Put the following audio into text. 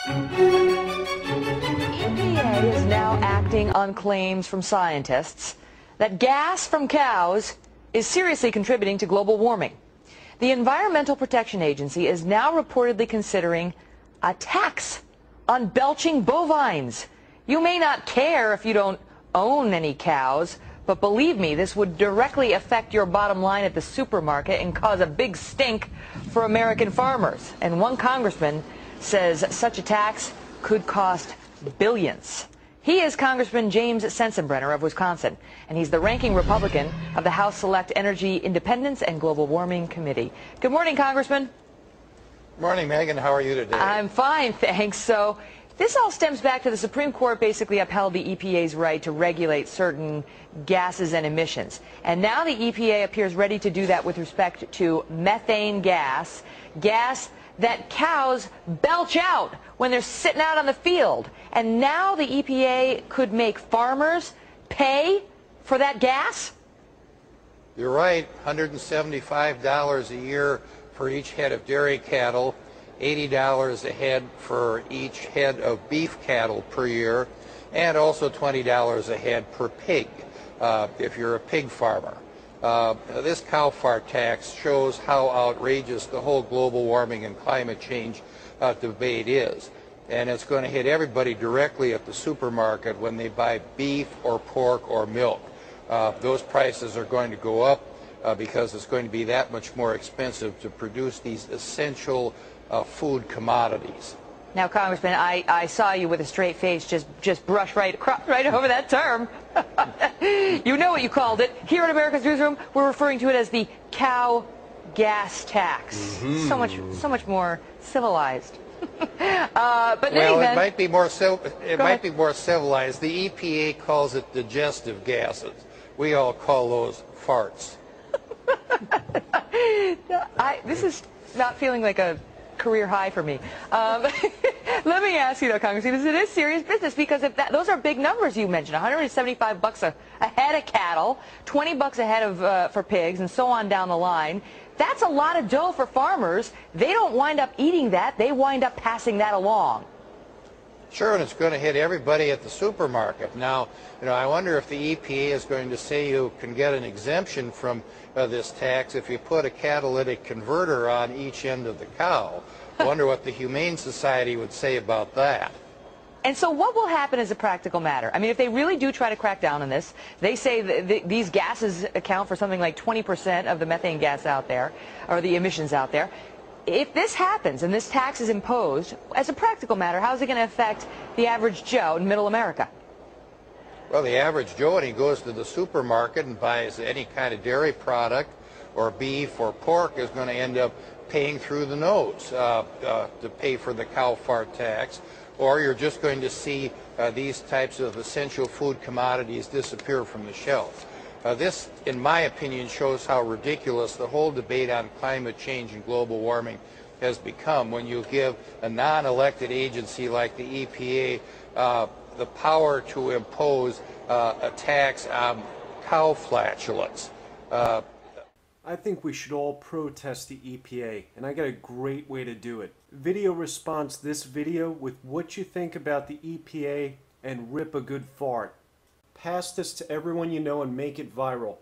EPA is now acting on claims from scientists that gas from cows is seriously contributing to global warming. The Environmental Protection Agency is now reportedly considering a tax on belching bovines. You may not care if you don't own any cows, but believe me, this would directly affect your bottom line at the supermarket and cause a big stink for American farmers. And one congressman says such a tax could cost billions. He is Congressman James Sensenbrenner of Wisconsin, and he's the ranking Republican of the House Select Energy Independence and Global Warming Committee. Good morning, Congressman. Good morning, Megan. How are you today? I'm fine, thanks. So this all stems back to the Supreme Court basically upheld the EPA's right to regulate certain gases and emissions. And now the EPA appears ready to do that with respect to methane gas, gas that cows belch out when they're sitting out on the field. And now the EPA could make farmers pay for that gas? You're right, $175 a year for each head of dairy cattle, $80 a head for each head of beef cattle per year, and also $20 a head per pig if you're a pig farmer. This cow fart tax shows how outrageous the whole global warming and climate change debate is. And it's going to hit everybody directly at the supermarket when they buy beef or pork or milk. Those prices are going to go up because it's going to be that much more expensive to produce these essential food commodities. Now, Congressman, I saw you with a straight face just brush right over that term. You know what you called it. Here at America's Newsroom, we're referring to it as the cow gas tax. Mm-hmm. So much more civilized. But well, it might be more civilized. The EPA calls it digestive gases. We all call those farts. This is not feeling like a career high for me. Let me ask you though, Congressman, it is serious business because if those are big numbers you mentioned, $175 a head of cattle, $20 a head of for pigs, and so on down the line. That's a lot of dough for farmers. They don't wind up eating that. They wind up passing that along. Sure, and it's going to hit everybody at the supermarket. Now, I wonder if the EPA is going to say you can get an exemption from this tax if you put a catalytic converter on each end of the cow. I wonder what the Humane Society would say about that. And so what will happen as a practical matter? I mean, if they really do try to crack down on this, they say that these gases account for something like 20% of the methane gas out there, or the emissions out there. If this happens and this tax is imposed, as a practical matter, how is it going to affect the average Joe in middle America? Well, the average Joe, when he goes to the supermarket and buys any kind of dairy product or beef or pork, is going to end up paying through the nose to pay for the cow fart tax. Or you're just going to see these types of essential food commodities disappear from the shelf. This, in my opinion, shows how ridiculous the whole debate on climate change and global warming has become when you give a non-elected agency like the EPA the power to impose a tax on cow flatulence. I think we should all protest the EPA, and I got a great way to do it. Video response this video with what you think about the EPA and rip a good fart. Pass this to everyone you know and make it viral.